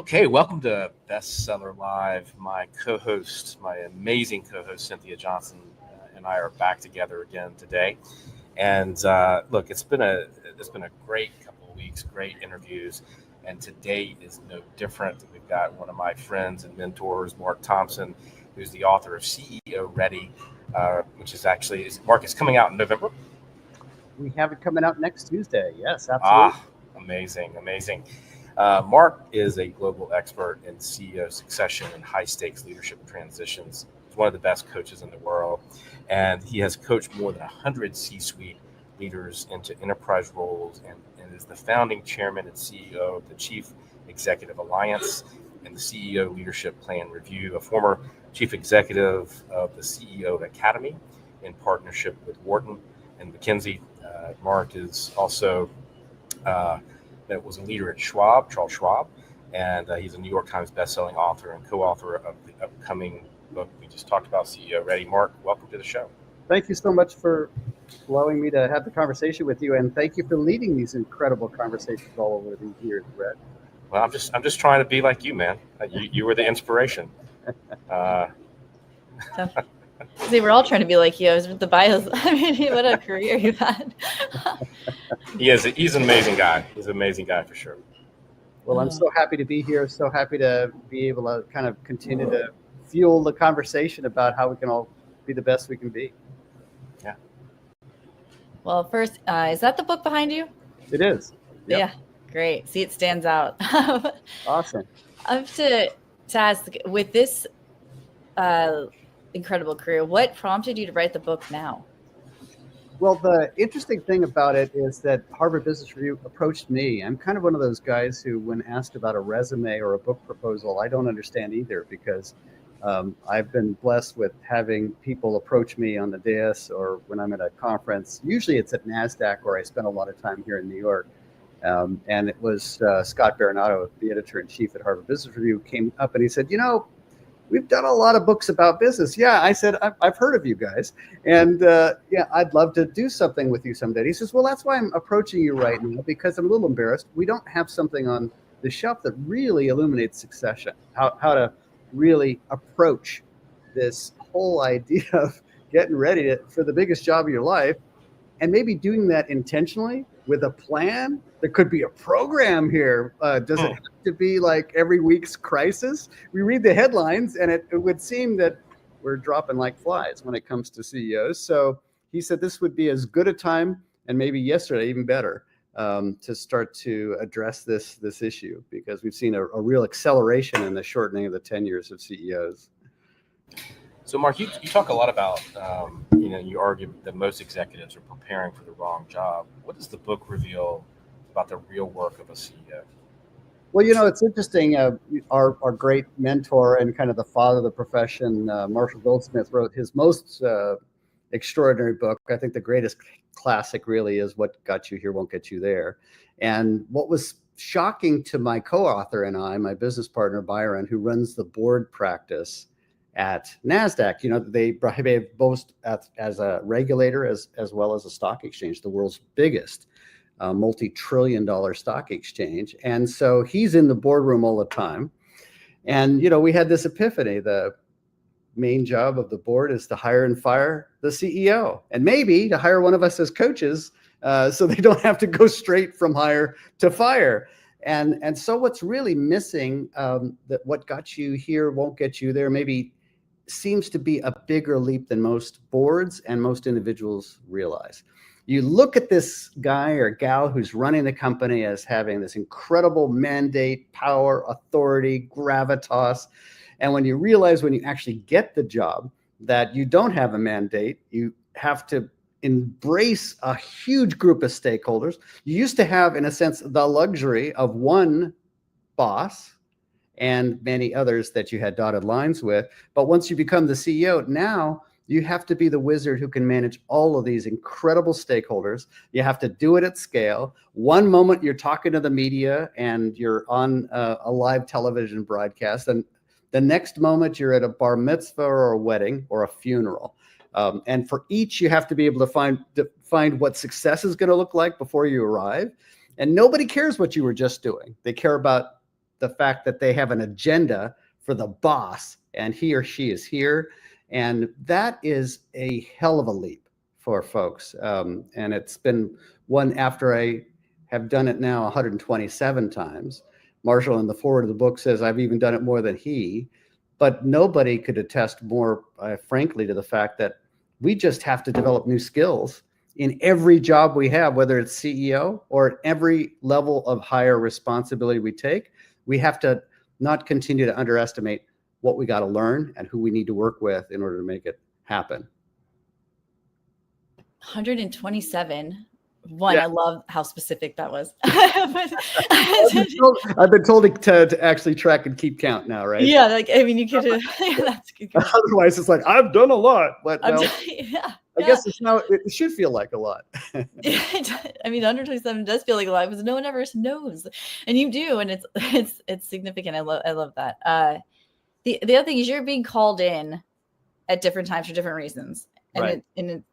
Okay, welcome to Bestseller Live. My amazing co-host Cynthia Johnson, and I are back together again today. And look, it's been a great couple of weeks, great interviews, and today is no different. We've got one of my friends and mentors, Mark Thompson, who's the author of CEO Ready, which is actually Mark is coming out in November. We have it coming out next Tuesday. Yes, absolutely. Ah, amazing, amazing. Mark is a global expert in CEO succession and high stakes leadership transitions. He's one of the best coaches in the world, and he has coached more than 100 C suite leaders into enterprise roles and is the founding chairman and CEO of the Chief Executive Alliance and the CEO Leadership Plan Review, a former chief executive of the CEO Academy in partnership with Wharton and McKinsey. Mark is also that was a leader at Charles Schwab, and he's a New York Times bestselling author and co-author of the upcoming book we just talked about, CEO Ready. Mark, welcome to the show. Thank you so much for allowing me to have the conversation with you, and thank you for leading these incredible conversations all over the years, Rhett. Well, I'm just trying to be like you, man. You were the inspiration. See, we're all trying to be like you. I was with the bios. I mean, what a career you've had. He's an amazing guy. He's an amazing guy for sure. Well, I'm so happy to be here. So happy to be able to kind of continue to fuel the conversation about how we can all be the best we can be. Yeah. Well, first, is that the book behind you? It is. Yep. Yeah. Great. See, it stands out. Awesome. I have to ask, with this incredible career, what prompted you to write the book now? Well, the interesting thing about it is that Harvard Business Review approached me. I'm kind of one of those guys who, when asked about a resume or a book proposal, I don't understand either, because I've been blessed with having people approach me on the dais or when I'm at a conference. Usually it's at NASDAQ, where I spend a lot of time here in New York. And it was Scott Baronato, the editor-in-chief at Harvard Business Review, came up and he said, we've done a lot of books about business. Yeah, I said, I've heard of you guys. And yeah, I'd love to do something with you someday. He says, well, that's why I'm approaching you right now, because I'm a little embarrassed. We don't have something on the shelf that really illuminates succession, how to really approach this whole idea of getting ready for the biggest job of your life, and maybe doing that intentionally with a plan. There could be a program here. Does it have to be like every week's crisis? We read the headlines and it would seem that we're dropping like flies when it comes to CEOs. So he said this would be as good a time, and maybe yesterday even better, to start to address this issue, because we've seen a real acceleration in the shortening of the tenures of CEOs. So, Mark, you talk a lot about, you argue that most executives are preparing for the wrong job. What does the book reveal about the real work of a CEO? Well, it's interesting. Our great mentor and kind of the father of the profession, Marshall Goldsmith, wrote his most extraordinary book. I think the greatest classic really is What Got You Here Won't Get You There. And what was shocking to my co-author and I, my business partner, Byron, who runs the board practice at NASDAQ, they boast as a regulator as well as a stock exchange, the world's biggest multi-trillion-dollar stock exchange. And so he's in the boardroom all the time. And, we had this epiphany. The main job of the board is to hire and fire the CEO, and maybe to hire one of us as coaches so they don't have to go straight from hire to fire. And so what's really missing, that what got you here won't get you there, maybe seems to be a bigger leap than most boards and most individuals realize. You look at this guy or gal who's running the company as having this incredible mandate, power, authority, gravitas. And when you realize, when you actually get the job, that you don't have a mandate, you have to embrace a huge group of stakeholders. You used to have, in a sense, the luxury of one boss and many others that you had dotted lines with. But once you become the CEO, now you have to be the wizard who can manage all of these incredible stakeholders. You have to do it at scale. One moment you're talking to the media and you're on a live television broadcast, and the next moment you're at a bar mitzvah or a wedding or a funeral. And for each, you have to be able to find what success is going to look like before you arrive. And nobody cares what you were just doing. They care about the fact that they have an agenda for the boss and he or she is here. And that is a hell of a leap for folks. And it's been one after I have done it now 127 times. Marshall in the forward of the book says I've even done it more than he, but nobody could attest more, frankly, to the fact that we just have to develop new skills in every job we have, whether it's CEO or at every level of higher responsibility we take. We have to not continue to underestimate what we got to learn and who we need to work with in order to make it happen. 127. One, Yeah. I love how specific that was. I've been told to actually track and keep count now, right? Yeah, like, I mean, you could, that's good. Otherwise, it's like, I've done a lot, but well, Yeah. I guess it should feel like a lot. I mean, 127 does feel like a lot because no one ever knows, and you do, and it's significant. I love that. The other thing is you're being called in at different times for different reasons, and Right.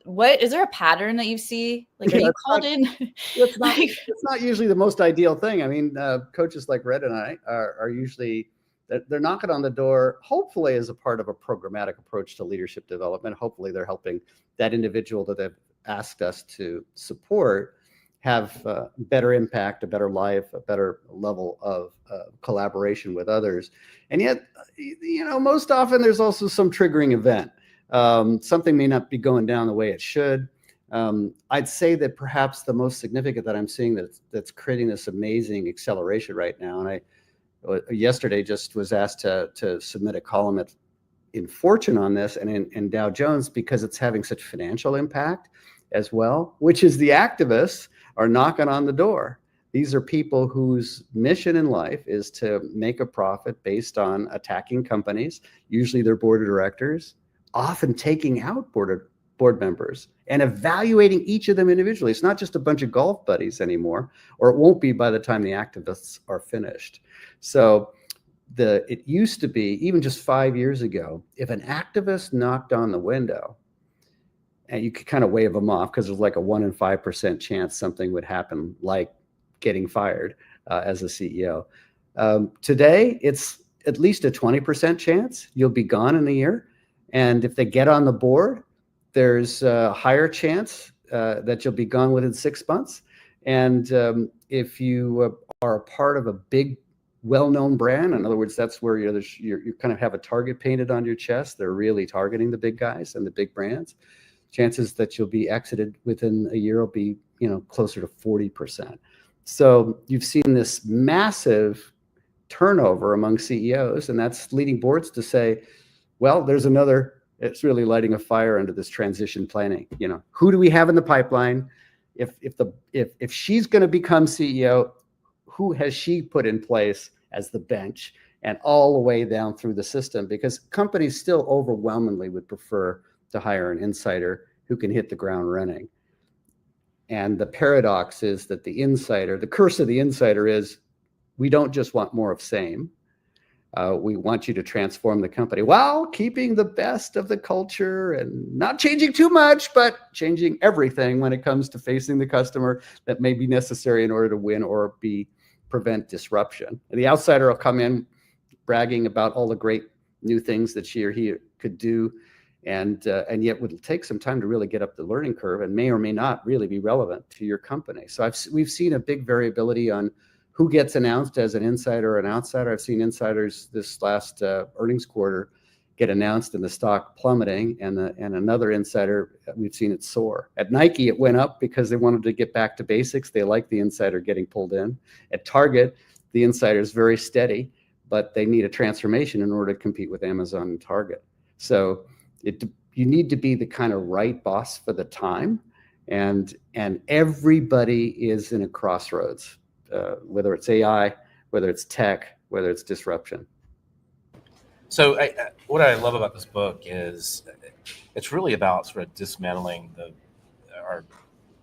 what is there a pattern that you see? Like, are you called in? It's not usually the most ideal thing. I mean, coaches like Rhett and I are usually, they're knocking on the door, hopefully as a part of a programmatic approach to leadership development. Hopefully they're helping that individual that they've asked us to support have better impact, a better life, a better level of collaboration with others. And yet, most often there's also some triggering event. Something may not be going down the way it should. I'd say that perhaps the most significant that I'm seeing that's creating this amazing acceleration right now, and I yesterday just was asked to submit a column in Fortune on this and in Dow Jones because it's having such financial impact as well, which is the activists are knocking on the door. These are people whose mission in life is to make a profit based on attacking companies, usually their board of directors, often taking out board members and evaluating each of them individually. It's not just a bunch of golf buddies anymore, or it won't be by the time the activists are finished. So it used to be, even just 5 years ago, if an activist knocked on the window, and you could kind of wave them off because there's like a 1 in 5% chance something would happen, like getting fired as a CEO. Today, it's at least a 20% chance you'll be gone in a year. And if they get on the board, there's a higher chance that you'll be gone within 6 months. And if you are a part of a big, well-known brand, in other words, that's where you kind of have a target painted on your chest. They're really targeting the big guys and the big brands. Chances that you'll be exited within a year will be, closer to 40%. So you've seen this massive turnover among CEOs, and that's leading boards to say, well, it's really lighting a fire under this transition planning. Who do we have in the pipeline? If she's going to become CEO, who has she put in place as the bench and all the way down through the system? Because companies still overwhelmingly would prefer to hire an insider who can hit the ground running. And the paradox is that the curse of the insider is we don't just want more of same. We want you to transform the company while keeping the best of the culture and not changing too much, but changing everything when it comes to facing the customer that may be necessary in order to win or prevent disruption. And the outsider will come in bragging about all the great new things that she or he could do, and yet would take some time to really get up the learning curve and may or may not really be relevant to your company. So we've seen a big variability on who gets announced as an insider or an outsider. I've seen insiders this last earnings quarter get announced and the stock plummeting, and another insider, we've seen it soar. At Nike, it went up because they wanted to get back to basics. They like the insider getting pulled in. At Target, the insider is very steady, but they need a transformation in order to compete with Amazon and Target. So you need to be the kind of right boss for the time, and everybody is in a crossroads. Whether it's AI, whether it's tech, whether it's disruption. So what I love about this book is it's really about sort of dismantling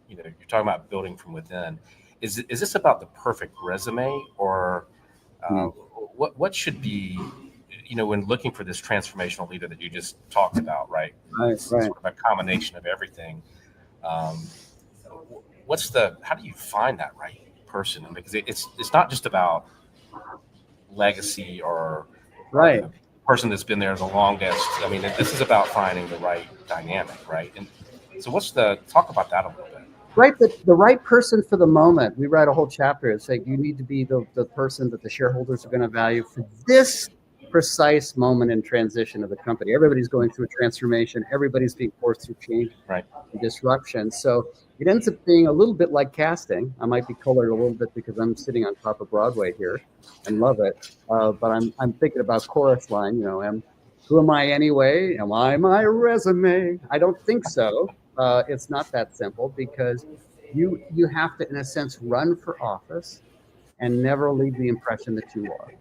you're talking about building from within. Is this about the perfect resume, or what should be, when looking for this transformational leader that you just talked about, right? It's sort of a combination of everything. How do you find that right person? Because it's not just about legacy or Right. the person that's been there the longest. I mean, this is about finding the right dynamic, right? And so talk about that a little bit. Right, the right person for the moment. We write a whole chapter. It's like you need to be the person that the shareholders are going to value for this precise moment in transition of the company. Everybody's going through a transformation. Everybody's being forced through change right. and disruption. So it ends up being a little bit like casting. I might be colored a little bit because I'm sitting on top of Broadway here and love it. But I'm thinking about chorus line. Who am I anyway? Am I my resume? I don't think so. It's not that simple because you have to, in a sense, run for office and never leave the impression that you are.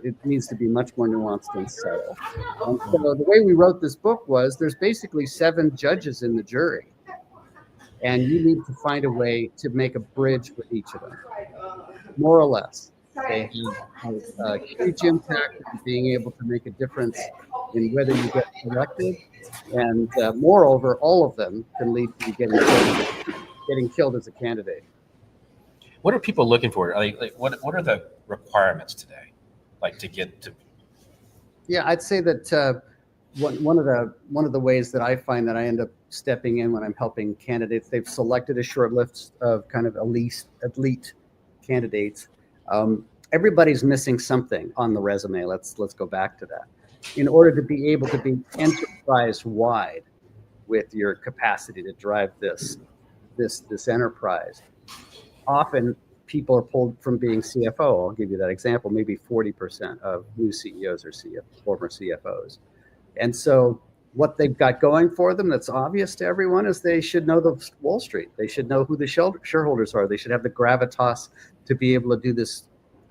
It needs to be much more nuanced and subtle. And so the way we wrote this book was there's basically 7 judges in the jury, and you need to find a way to make a bridge with each of them, more or less. They have a huge impact on being able to make a difference in whether you get elected, and moreover, all of them can lead to you getting killed as a candidate. What are people looking for? What are the requirements today, like to get to? Yeah, I'd say that one of the ways that I find that I end up stepping in when I'm helping candidates, they've selected a short list of kind of elite candidates. Everybody's missing something on the resume. Let's go back to that. In order to be able to be enterprise-wide with your capacity to drive this enterprise, often people are pulled from being CFO. I'll give you that example. Maybe 40% of new CEOs are former CFOs. And so what they've got going for them that's obvious to everyone is they should know the Wall Street. They should know who the shareholders are. They should have the gravitas to be able to do this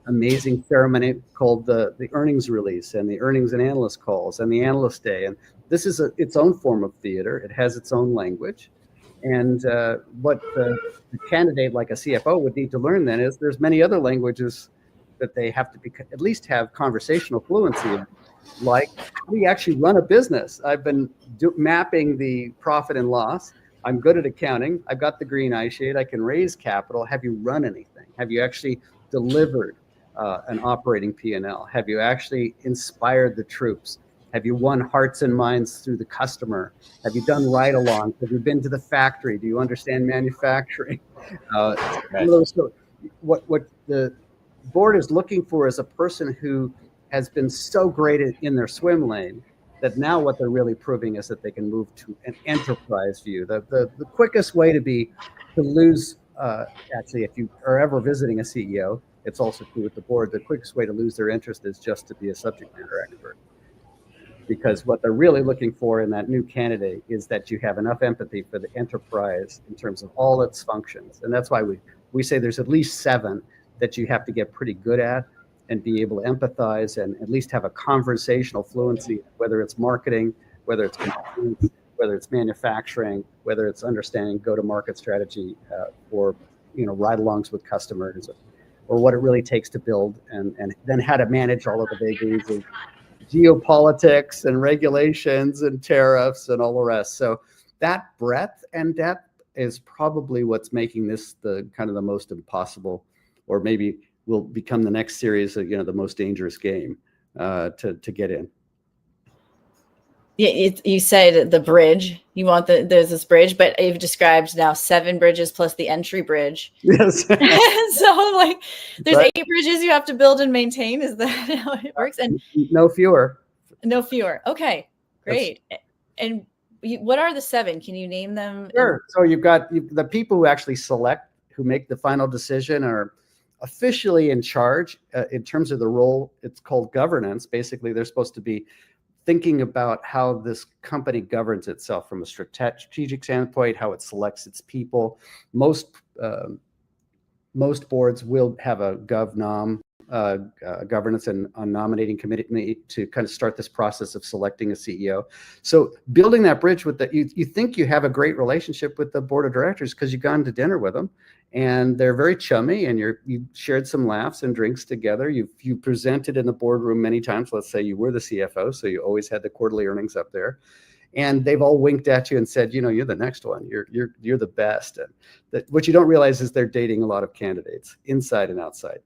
amazing ceremony called the earnings release and the earnings and analyst calls and the analyst day. And this is its own form of theater. It has its own language. And what the candidate like a CFO would need to learn then is there's many other languages that they have to at least have conversational fluency in. Like, we actually run a business. I've been mapping the profit and loss. I'm good at accounting. I've got the green eye shade. I can raise capital. Have you run anything? Have you actually delivered an operating P&L? Have you actually inspired the troops? Have you won hearts and minds through the customer? Have you done ride-alongs? Have you been to the factory? Do you understand manufacturing? So what the board is looking for is a person who has been so great in their swim lane that now what they're really proving is that they can move to an enterprise view. The quickest way to lose, actually, if you are ever visiting a CEO, it's also true with the board, the quickest way to lose their interest is just to be a subject matter expert. Because what they're really looking for in that new candidate is that you have enough empathy for the enterprise in terms of all its functions. And that's why we say there's at least 7 that you have to get pretty good at and be able to empathize and at least have a conversational fluency, whether it's marketing, whether it's compliance, whether it's manufacturing, whether it's understanding go-to-market strategy or ride-alongs with customers, or what it really takes to build, and then how to manage all of the vagaries of geopolitics and regulations and tariffs and all the rest. So that breadth and depth is probably what's making this the kind of the most impossible, or maybe will become the next series of the most dangerous game to get in. Yeah, you said the bridge. You want there's this bridge, but you've described now 7 bridges plus the entry bridge. Yes. So there's 8 bridges you have to build and maintain. Is that how it works? And no fewer. No fewer. Okay, great. And what are the 7? Can you name them? Sure. So you've got the people who actually select, who make the final decision, are officially in charge in terms of the role. It's called governance. Basically, they're supposed to be thinking about how this company governs itself from a strategic standpoint, how it selects its people. Most boards will have a GovNom, governance and nominating committee to kind of start this process of selecting a CEO. So building that bridge with you think you have a great relationship with the board of directors because you've gone to dinner with them, and they're very chummy, and you shared some laughs and drinks together. You presented in the boardroom many times. Let's say you were the CFO, so you always had the quarterly earnings up there. And they've all winked at you and said, you're the next one. You're the best. And what you don't realize is they're dating a lot of candidates inside and outside.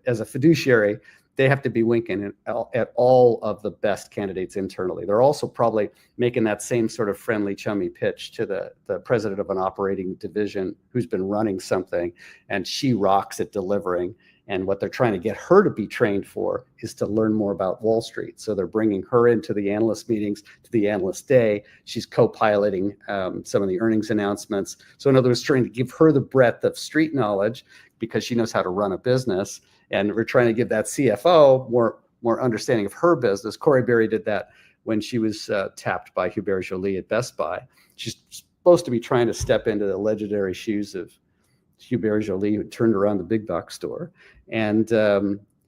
As a fiduciary, they have to be winking at all of the best candidates internally. They're also probably making that same sort of friendly, chummy pitch to the president of an operating division who's been running something, and she rocks at delivering. And what they're trying to get her to be trained for is to learn more about Wall Street. So they're bringing her into the analyst meetings, to the analyst day. She's co-piloting some of the earnings announcements. So in other words, trying to give her the breadth of street knowledge because she knows how to run a business. And we're trying to give that CFO more understanding of her business. Corey Berry did that when she was tapped by Hubert Joly at Best Buy. She's supposed to be trying to step into the legendary shoes of Hubert Joly, who turned around the big box store. And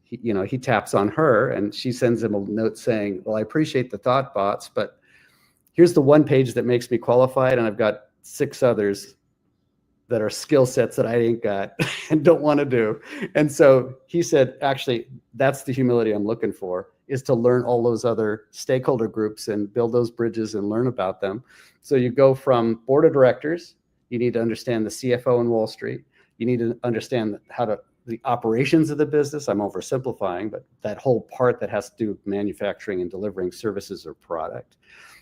he taps on her, and she sends him a note saying, well, I appreciate the thought bots, but here's the one page that makes me qualified, and I've got 6 others that are skill sets that I ain't got and don't want to do. And so he said, actually, that's the humility I'm looking for, is to learn all those other stakeholder groups and build those bridges and learn about them. So you go from board of directors, you need to understand the CFO in Wall Street. You need to understand the operations of the business. I'm oversimplifying, but that whole part that has to do with manufacturing and delivering services or product.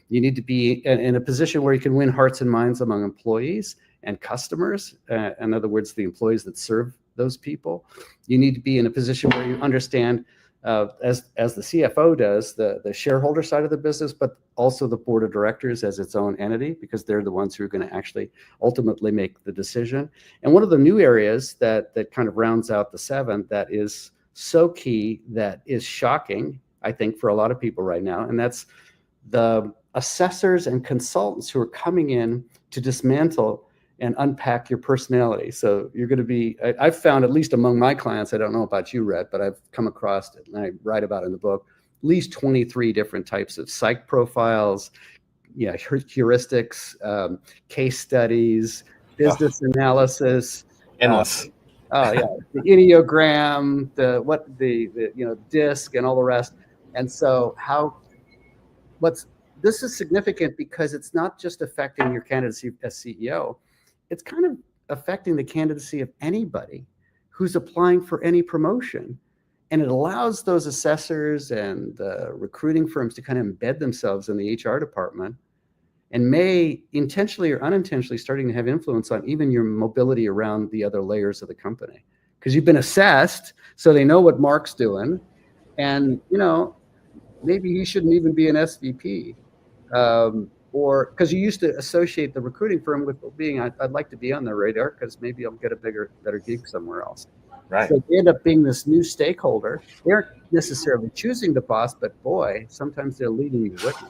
You need to be in a position where you can win hearts and minds among employees and customers. In other words, the employees that serve those people. You need to be in a position where you understand, as the CFO does, the shareholder side of the business, but also the board of directors as its own entity, because they're the ones who are going to actually ultimately make the decision. And one of the new areas that kind of rounds out the 7 that is so key, that is shocking, I think, for a lot of people right now, and that's the assessors and consultants who are coming in to dismantle and unpack your personality. So you're going to be, I've found, at least among my clients, I don't know about you, Rhett, but I've come across it, and I write about it in the book, at least 23 different types of psych profiles, heuristics, case studies, business analysis. Endless. The Enneagram, the DISC and all the rest. And so this is significant because it's not just affecting your candidacy as CEO. It's kind of affecting the candidacy of anybody who's applying for any promotion. And it allows those assessors and recruiting firms to kind of embed themselves in the HR department, and may intentionally or unintentionally starting to have influence on even your mobility around the other layers of the company. Because you've been assessed, so they know what Mark's doing. And, maybe he shouldn't even be an SVP. Or because you used to associate the recruiting firm with being, I'd like to be on their radar because maybe I'll get a better gig somewhere else. Right. So they end up being this new stakeholder. They aren't necessarily choosing the boss, but boy, sometimes they're leading you with them.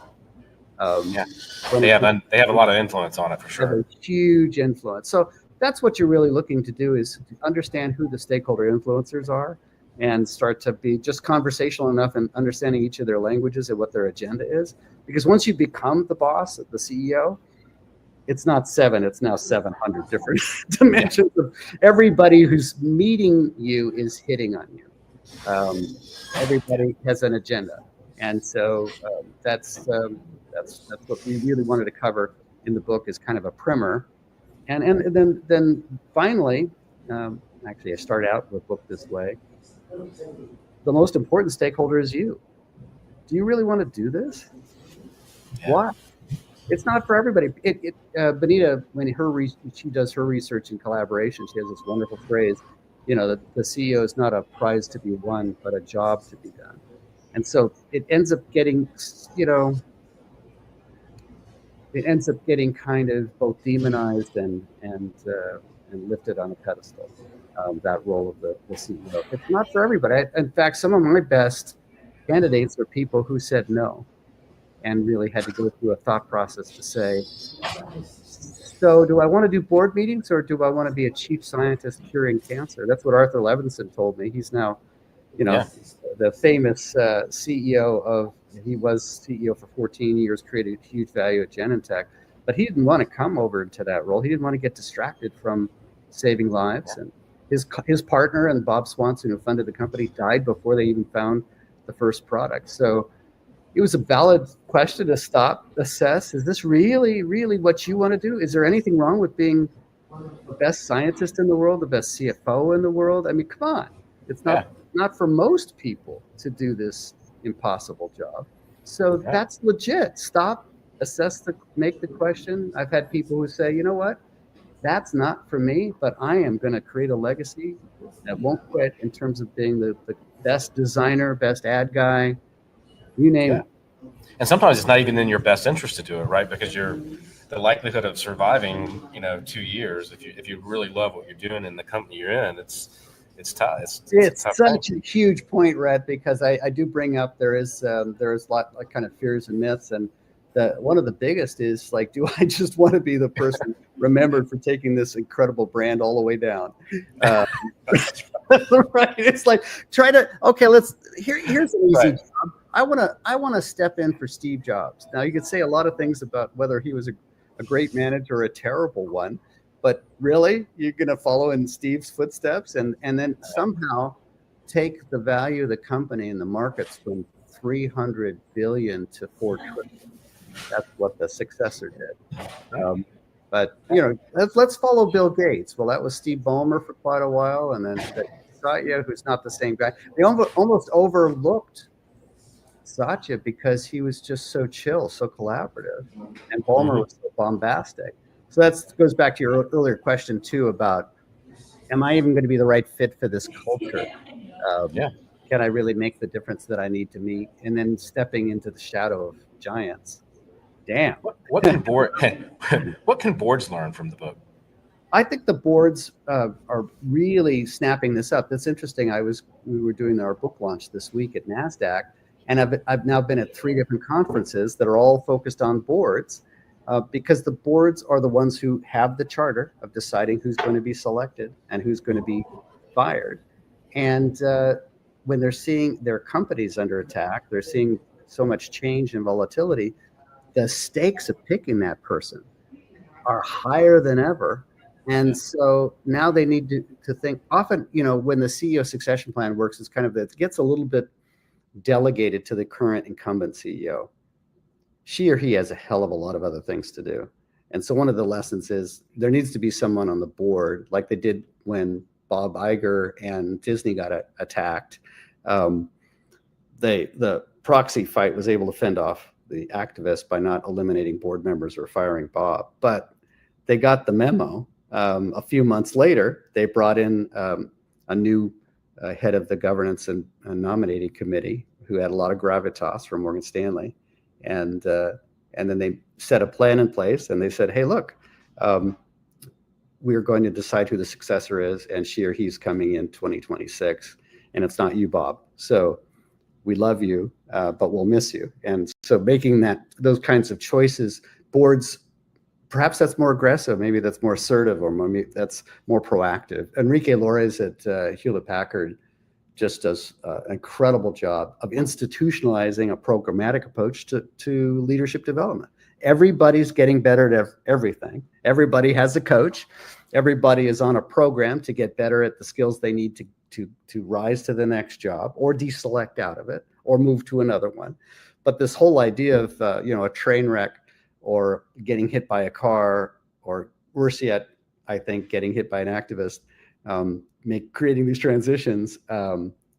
They have a lot of influence on it, for sure. Have a huge influence. So that's what you're really looking to do, is to understand who the stakeholder influencers are, and start to be just conversational enough and understanding each of their languages and what their agenda is. Because once you become the boss, the CEO, it's not 7, it's now 700 different dimensions of everybody who's meeting you is hitting on you. Everybody has an agenda. And so that's what we really wanted to cover in the book, is kind of a primer. And then finally, actually I start out the book this way. The most important stakeholder is you. Do you really want to do this? Yeah. Why? It's not for everybody. Benita, when she does her research and collaboration, she has this wonderful phrase, the CEO is not a prize to be won, but a job to be done. And so it ends up getting, kind of both demonized and lifted on a pedestal. That role of the CEO. It's not for everybody. In fact, some of my best candidates are people who said no and really had to go through a thought process to say, so do I want to do board meetings, or do I want to be a chief scientist curing cancer? That's what Arthur Levinson told me. He's now, the famous CEO he was CEO for 14 years, created huge value at Genentech, but he didn't want to come over to that role. He didn't want to get distracted from saving lives. And his partner, and Bob Swanson, who funded the company, died before they even found the first product. So it was a valid question to stop, assess. Is this really, really what you want to do? Is there anything wrong with being the best scientist in the world, the best CFO in the world? I mean, come on. It's not for most people to do this impossible job. So that's legit. Stop, assess, make the question. I've had people who say, you know what? That's not for me, but I am going to create a legacy that won't quit in terms of being the best designer, best ad guy, you name it. And sometimes it's not even in your best interest to do it, right? Because the likelihood of surviving, 2 years, if you really love what you're doing in the company you're in, it's tough. It's such a huge point, Rhett, because I do bring up there is a lot of kind of fears and myths, and one of the biggest is like, do I just want to be the person remembered for taking this incredible brand all the way down? Right? It's like here's an easy job. I want to step in for Steve Jobs. Now you could say a lot of things about whether he was a great manager or a terrible one, but really you're going to follow in Steve's footsteps and then somehow take the value of the company in the markets from 300 billion to 4 trillion. That's what the successor did. But let's follow Bill Gates. Well, that was Steve Ballmer for quite a while, and then Satya, who's not the same guy. They almost overlooked Satya because he was just so chill, so collaborative, and Ballmer was so bombastic. So that goes back to your earlier question too about, am I even going to be the right fit for this culture? Can I really make the difference that I need to meet? And then stepping into the shadow of giants. Damn. What can boards learn from the book? I think the boards are really snapping this up. That's interesting. We were doing our book launch this week at NASDAQ, and I've now been at 3 different conferences that are all focused on boards because the boards are the ones who have the charter of deciding who's going to be selected and who's going to be fired. And when they're seeing their companies under attack, they're seeing so much change and volatility, the stakes of picking that person are higher than ever. And so now they need to think often, when the CEO succession plan works, it's kind of it gets a little bit delegated to the current incumbent CEO. She or he has a hell of a lot of other things to do. And so one of the lessons is there needs to be someone on the board like they did when Bob Iger and Disney got attacked. The proxy fight was able to fend off the activists by not eliminating board members or firing Bob, but they got the memo. A few months later, they brought in a new head of the governance and nominating committee who had a lot of gravitas from Morgan Stanley, and then they set a plan in place and they said, "Hey, look, we're going to decide who the successor is, and she or he's coming in 2026, and it's not you, Bob. So we love you, but we'll miss you." And so making those kinds of choices, boards, perhaps that's more aggressive, maybe that's more assertive, or maybe that's more proactive. Enrique Lores at Hewlett Packard just does an incredible job of institutionalizing a programmatic approach to leadership development. Everybody's getting better at everything. Everybody has a coach. Everybody is on a program to get better at the skills they need to rise to the next job or deselect out of it or move to another one. But this whole idea of a train wreck or getting hit by a car, or worse yet, I think getting hit by an activist, creating these transitions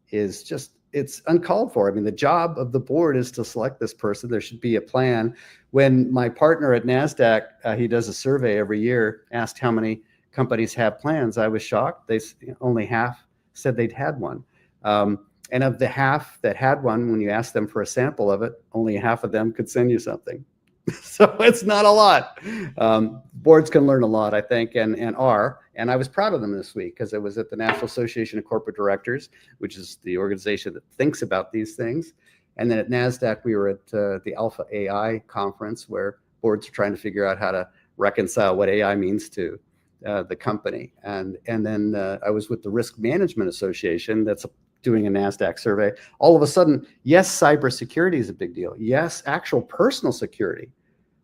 is just, it's uncalled for. I mean, the job of the board is to select this person. There should be a plan. When my partner at NASDAQ, he does a survey every year, asked how many companies have plans, I was shocked. Only half said they'd had one. And of the half that had one, when you asked them for a sample of it, only half of them could send you something. So it's not a lot. Boards can learn a lot, I think, and I was proud of them this week because it was at the National Association of Corporate Directors, which is the organization that thinks about these things. And then at NASDAQ, we were at the Alpha AI conference where boards are trying to figure out how to reconcile what AI means to the company. And then I was with the Risk Management Association that's doing a NASDAQ survey. All of a sudden, yes, cybersecurity is a big deal. Yes, actual personal security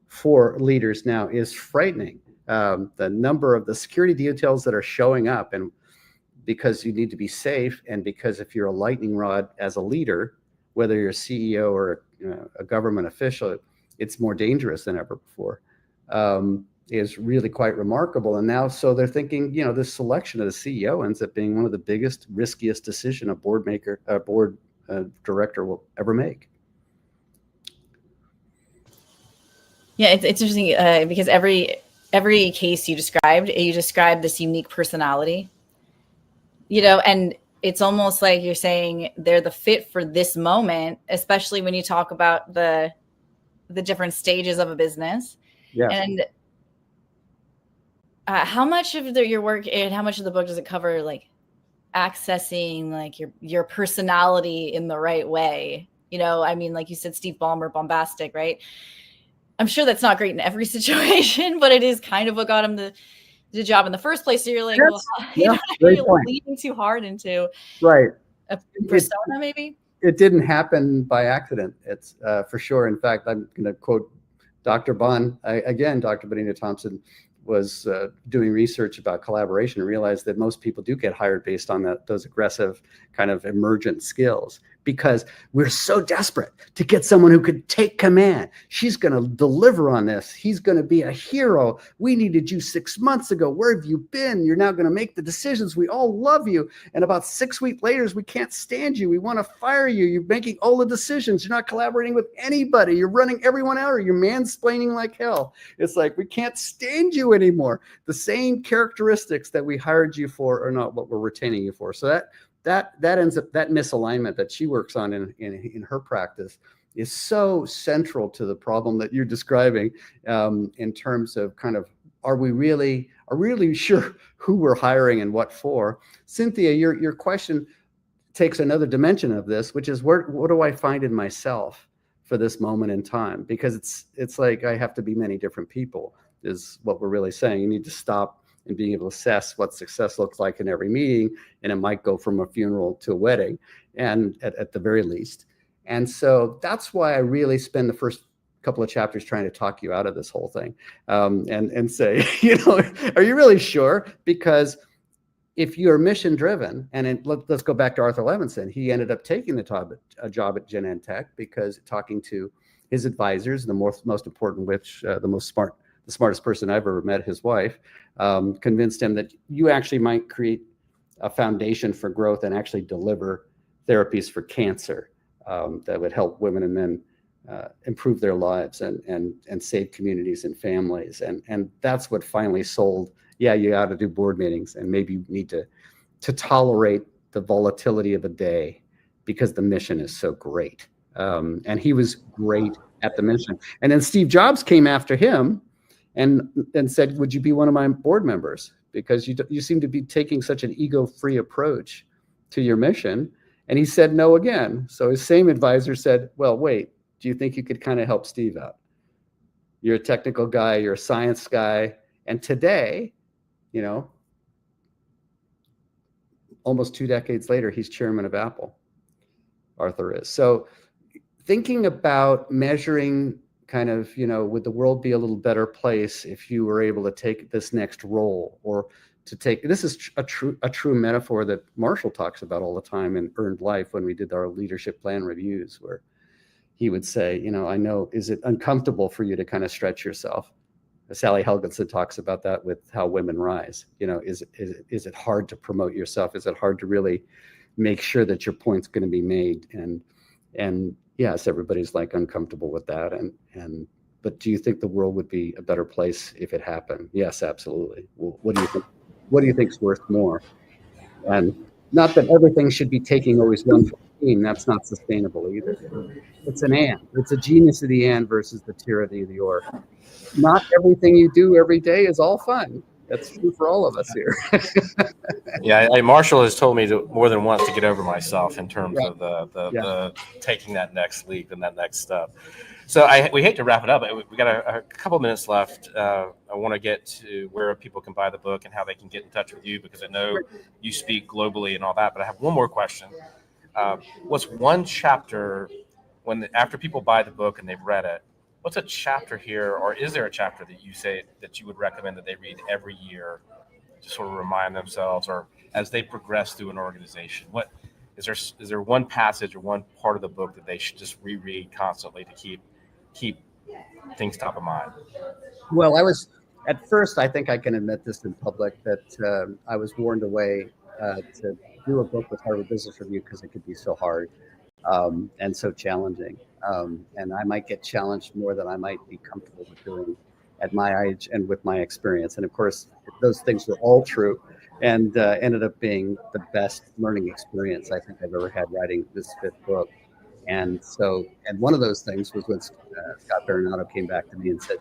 for leaders now is frightening. The number of the security details that are showing up, and because you need to be safe, and because if you're a lightning rod as a leader, whether you're a CEO or a government official, it's more dangerous than ever before, is really quite remarkable. And now, so they're thinking, this selection of the CEO ends up being one of the biggest, riskiest decision a board director will ever make. Yeah, it's interesting because every case you described this unique personality, and it's almost like you're saying they're the fit for this moment, especially when you talk about the different stages of a business. Yeah. And how much of your work and how much of the book does it cover, like accessing like your personality in the right way? Like you said, Steve Ballmer, bombastic, right? I'm sure that's not great in every situation, but it is kind of what got him the job in the first place. So you're like, you're leaning too hard into a persona, maybe? It didn't happen by accident. It's for sure. In fact, I'm going to quote Dr. Bunn again. Dr. Benita Thompson was doing research about collaboration and realized that most people do get hired based on those aggressive kind of emergent skills, because we're so desperate to get someone who could take command. She's going to deliver on this. He's going to be a hero. We needed you 6 months ago. Where have you been? You're now going to make the decisions. We all love you. And about 6 weeks later, we can't stand you. We want to fire you. You're making all the decisions. You're not collaborating with anybody. You're running everyone out, or you're mansplaining like hell. It's like, we can't stand you anymore. The same characteristics that we hired you for are not what we're retaining you for. So that ends up, that misalignment that she works on in her practice is so central to the problem that you're describing, in terms of kind of, are we really sure who we're hiring and what for? Cynthia, your question takes another dimension of this, which is what do I find in myself for this moment in time? Because it's like I have to be many different people, is what we're really saying. You need to stop and being able to assess what success looks like in every meeting. And it might go from a funeral to a wedding, and at the very least. And so that's why I really spend the first couple of chapters trying to talk you out of this whole thing, and say, are you really sure? Because if you're mission driven, and let's go back to Arthur Levinson, he ended up taking a job at Genentech because talking to his advisors, the most important, which the smartest person I've ever met, his wife, convinced him that you actually might create a foundation for growth and actually deliver therapies for cancer that would help women and men improve their lives and save communities and families. And that's what finally sold, you ought to do board meetings, and maybe you need to tolerate the volatility of a day because the mission is so great. And he was great at the mission. And then Steve Jobs came after him and said, would you be one of my board members? Because you seem to be taking such an ego-free approach to your mission. And he said no again. So his same advisor said, well, wait, do you think you could kind of help Steve out? You're a technical guy, you're a science guy. And today, almost 2 decades later, he's chairman of Apple. Arthur is. So thinking about measuring kind of, would the world be a little better place if you were able to take this next role, or to take, this is a true metaphor that Marshall talks about all the time in Earned Life when we did our leadership plan reviews, where he would say, I know, is it uncomfortable for you to kind of stretch yourself? Sally Helgenson talks about that with How Women Rise. Is it hard to promote yourself? Is it hard to really make sure that your point's going to be made? And yes, everybody's like uncomfortable with that. But do you think the world would be a better place if it happened? Yes, absolutely. Well, what do you think? What do you think's worth more? And not that everything should be taking always one for the team. That's not sustainable either. It's an and. It's a genius of the and versus the tyranny of the or. Not everything you do every day is all fun. That's true for all of us here. Marshall has told me more than once to get over myself in terms of the taking that next leap and that next step. So we hate to wrap it up. We got a couple minutes left. I want to get to where people can buy the book and how they can get in touch with you, because I know you speak globally and all that. But I have one more question. What's one chapter after people buy the book and they've read it? What's a chapter here, or is there a chapter that you say that you would recommend that they read every year to sort of remind themselves, or as they progress through an organization? is there one passage or one part of the book that they should just reread constantly to keep things top of mind? Well, at first, I think I can admit this in public, that I was warned away to do a book with Harvard Business Review because it could be so hard and so challenging. And I might get challenged more than I might be comfortable with doing at my age and with my experience. And of course, those things were all true, and ended up being the best learning experience I think I've ever had writing this 5th book. And one of those things was when Scott Baronato came back to me and said,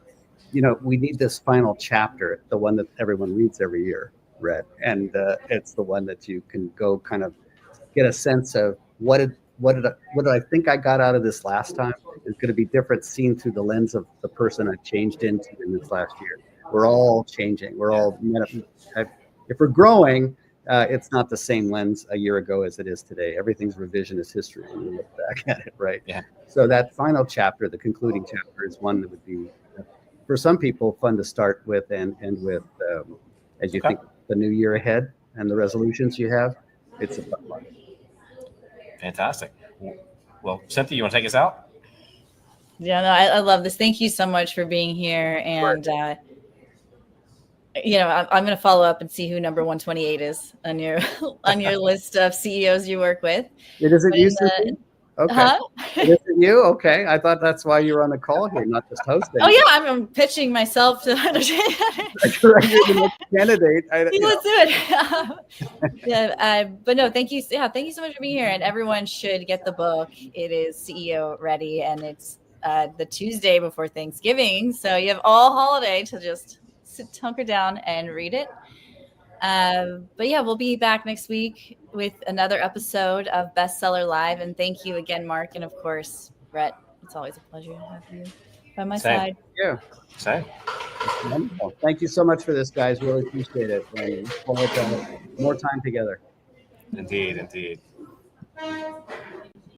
we need this final chapter, the one that everyone reads every year, Rhett. And it's the one that you can go kind of get a sense of what did I think I got out of this last time is going to be different seen through the lens of the person I've changed into in this last year. We're all changing. We're all, if we're growing, it's not the same lens a year ago as it is today. Everything's revisionist history when you look back at it, right? Yeah. So that final chapter, the concluding chapter, is one that would be, for some people, fun to start with and end with as you think the new year ahead and the resolutions you have. It's a fun one. Fantastic. Well, Cynthia, you want to take us out? Yeah, no, I love this. Thank you so much for being here. And, I'm going to follow up and see who number 128 is on your list of CEOs you work with. It isn't you, Cynthia? Okay. Huh? It isn't you? Okay. I thought that's why you were on the call here, not just hosting. Oh, yeah. I'm pitching myself to understand. You're the next candidate. Let's do it. But no, thank you. Yeah, thank you so much for being here. And everyone should get the book. It is CEO ready, and it's the Tuesday before Thanksgiving. So you have all holiday to just hunker down and read it. But yeah, we'll be back next week with another episode of Bestseller Live. And thank you again, Mark. And of course, Rhett, it's always a pleasure to have you by my side. Yeah. Same. Wonderful. Thank you so much for this, guys. Really appreciate it. And look forward to more time together. Indeed.